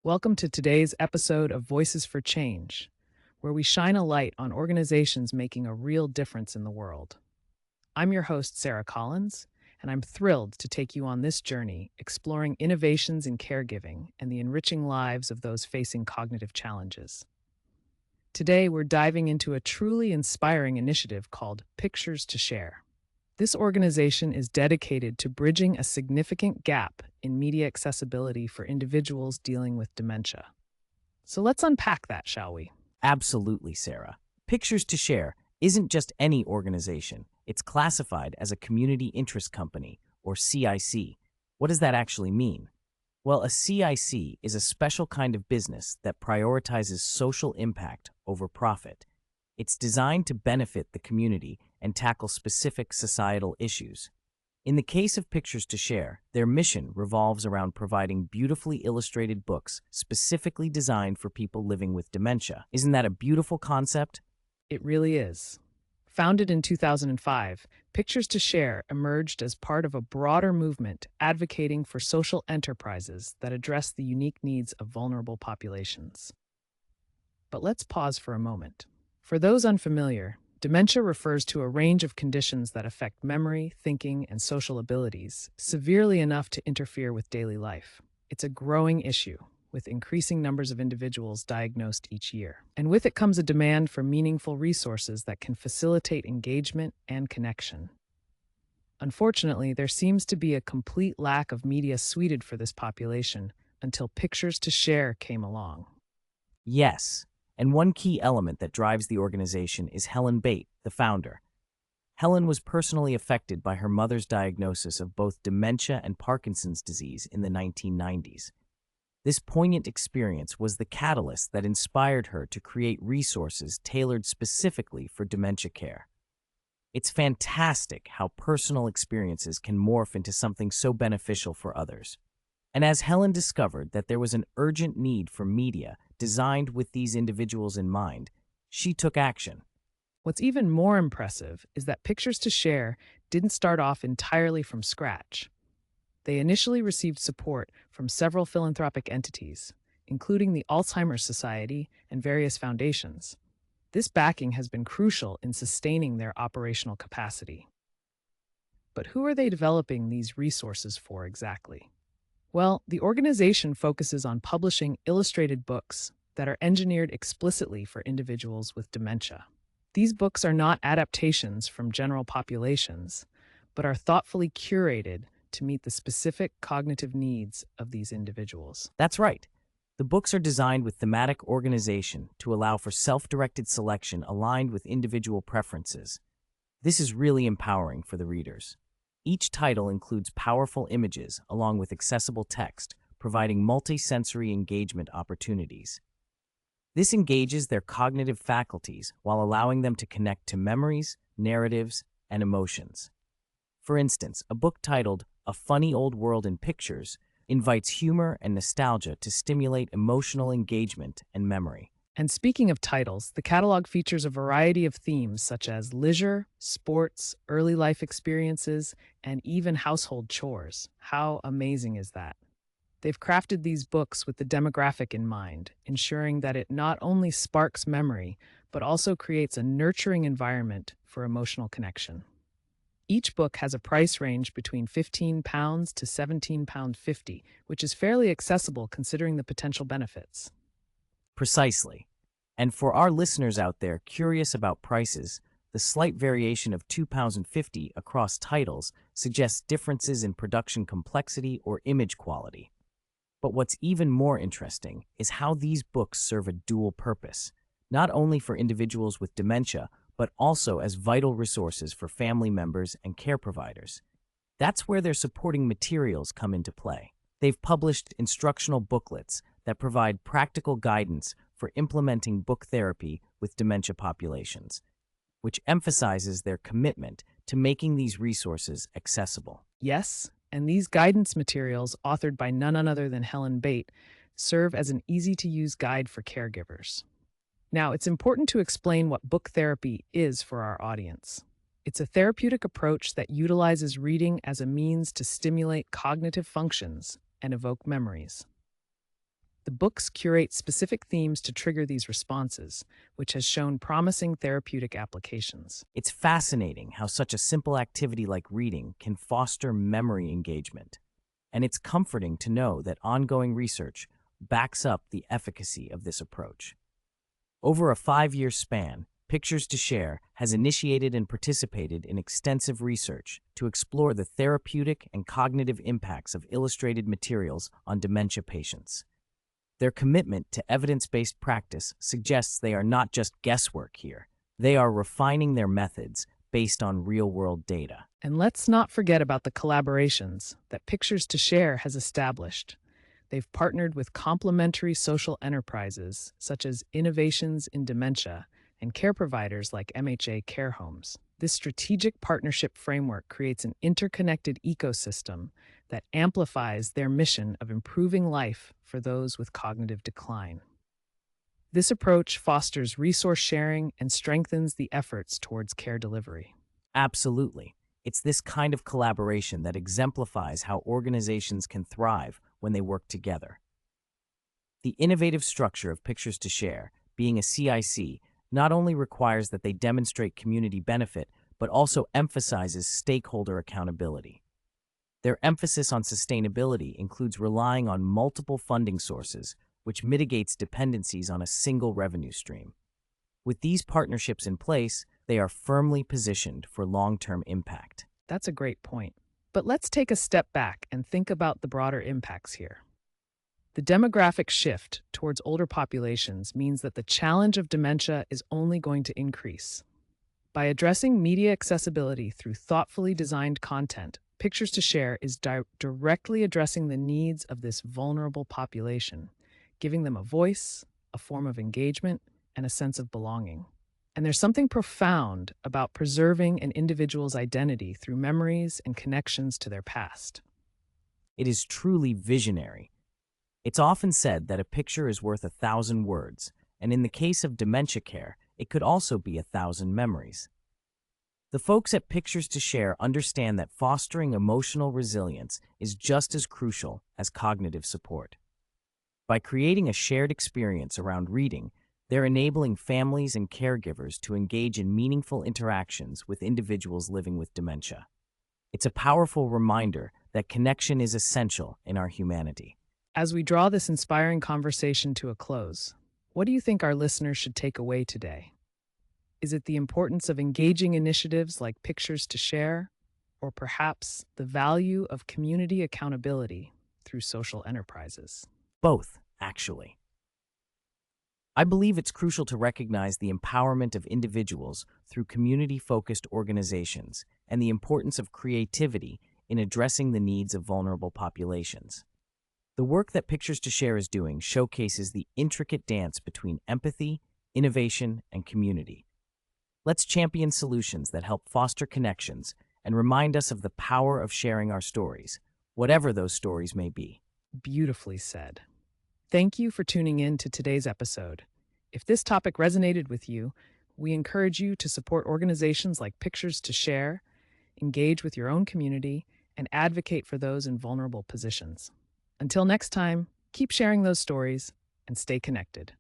Welcome to today's episode of Voices for Change, where we shine a light on organizations making a real difference in the world. I'm your host, Sarah Collins, and I'm thrilled to take you on this journey exploring innovations in caregiving and the enriching lives of those facing cognitive challenges. Today, we're diving into a truly inspiring initiative called Pictures to Share. This organization is dedicated to bridging a significant gap in media accessibility for individuals dealing with dementia. So let's unpack that, shall we? Absolutely, Sarah. Pictures to Share isn't just any organization. It's classified as a Community Interest Company, or CIC. What does that actually mean? Well, a CIC is a special kind of business that prioritizes social impact over profit. It's designed to benefit the community and tackle specific societal issues. In the case of Pictures to Share, their mission revolves around providing beautifully illustrated books specifically designed for people living with dementia. Isn't that a beautiful concept? It really is. Founded in 2005, Pictures to Share emerged as part of a broader movement advocating for social enterprises that address the unique needs of vulnerable populations. But let's pause for a moment. For those unfamiliar, dementia refers to a range of conditions that affect memory, thinking, and social abilities, severely enough to interfere with daily life. It's a growing issue, with increasing numbers of individuals diagnosed each year. And with it comes a demand for meaningful resources that can facilitate engagement and connection. Unfortunately, there seems to be a complete lack of media suited for this population until Pictures to Share came along. Yes. And one key element that drives the organization is Helen Bate, the founder. Helen was personally affected by her mother's diagnosis of both dementia and Parkinson's disease in the 1990s. This poignant experience was the catalyst that inspired her to create resources tailored specifically for dementia care. It's fantastic how personal experiences can morph into something so beneficial for others. And as Helen discovered that there was an urgent need for media designed with these individuals in mind, she took action. What's even more impressive is that Pictures to Share didn't start off entirely from scratch. They initially received support from several philanthropic entities, including the Alzheimer's Society and various foundations. This backing has been crucial in sustaining their operational capacity. But who are they developing these resources for exactly? Well, the organization focuses on publishing illustrated books that are engineered explicitly for individuals with dementia. These books are not adaptations from general populations, but are thoughtfully curated to meet the specific cognitive needs of these individuals. That's right. The books are designed with thematic organization to allow for self-directed selection aligned with individual preferences. This is really empowering for the readers. Each title includes powerful images along with accessible text, providing multi-sensory engagement opportunities. This engages their cognitive faculties while allowing them to connect to memories, narratives, and emotions. For instance, a book titled A Funny Old World in Pictures invites humor and nostalgia to stimulate emotional engagement and memory. And speaking of titles, the catalog features a variety of themes such as leisure, sports, early life experiences, and even household chores. How amazing is that? They've crafted these books with the demographic in mind, ensuring that it not only sparks memory, but also creates a nurturing environment for emotional connection. Each book has a price range between £15 to £17.50, which is fairly accessible considering the potential benefits. Precisely. And for our listeners out there curious about prices, the slight variation of £2.50 across titles suggests differences in production complexity or image quality. But what's even more interesting is how these books serve a dual purpose, not only for individuals with dementia, but also as vital resources for family members and care providers. That's where their supporting materials come into play. They've published instructional booklets that provide practical guidance for implementing book therapy with dementia populations, which emphasizes their commitment to making these resources accessible. Yes, and these guidance materials, authored by none other than Helen Bate, serve as an easy-to-use guide for caregivers. Now, it's important to explain what book therapy is for our audience. It's a therapeutic approach that utilizes reading as a means to stimulate cognitive functions and evoke memories. The books curate specific themes to trigger these responses, which has shown promising therapeutic applications. It's fascinating how such a simple activity like reading can foster memory engagement. And it's comforting to know that ongoing research backs up the efficacy of this approach. Over a 5-year span, Pictures to Share has initiated and participated in extensive research to explore the therapeutic and cognitive impacts of illustrated materials on dementia patients. Their commitment to evidence-based practice suggests they are not just guesswork here. They are refining their methods based on real-world data. And let's not forget about the collaborations that Pictures to Share has established. They've partnered with complementary social enterprises such as Innovations in Dementia and care providers like MHA Care Homes. This strategic partnership framework creates an interconnected ecosystem that amplifies their mission of improving life for those with cognitive decline. This approach fosters resource sharing and strengthens the efforts towards care delivery. Absolutely. It's this kind of collaboration that exemplifies how organizations can thrive when they work together. The innovative structure of Pictures to Share, being a CIC, not only requires that they demonstrate community benefit, but also emphasizes stakeholder accountability. Their emphasis on sustainability includes relying on multiple funding sources, which mitigates dependencies on a single revenue stream. With these partnerships in place, they are firmly positioned for long-term impact. That's a great point. But let's take a step back and think about the broader impacts here. The demographic shift towards older populations means that the challenge of dementia is only going to increase. By addressing media accessibility through thoughtfully designed content, Pictures to Share is directly addressing the needs of this vulnerable population, giving them a voice, a form of engagement, and a sense of belonging. And there's something profound about preserving an individual's identity through memories and connections to their past. It is truly visionary. It's often said that a picture is worth 1,000 words, and in the case of dementia care, it could also be 1,000 memories. The folks at Pictures to Share understand that fostering emotional resilience is just as crucial as cognitive support. By creating a shared experience around reading, they're enabling families and caregivers to engage in meaningful interactions with individuals living with dementia. It's a powerful reminder that connection is essential in our humanity. As we draw this inspiring conversation to a close, what do you think our listeners should take away today? Is it the importance of engaging initiatives like Pictures to Share, or perhaps the value of community accountability through social enterprises? Both, actually. I believe it's crucial to recognize the empowerment of individuals through community-focused organizations and the importance of creativity in addressing the needs of vulnerable populations. The work that Pictures to Share is doing showcases the intricate dance between empathy, innovation, and community. Let's champion solutions that help foster connections and remind us of the power of sharing our stories, whatever those stories may be. Beautifully said. Thank you for tuning in to today's episode. If this topic resonated with you, we encourage you to support organizations like Pictures to Share, engage with your own community, and advocate for those in vulnerable positions. Until next time, keep sharing those stories and stay connected.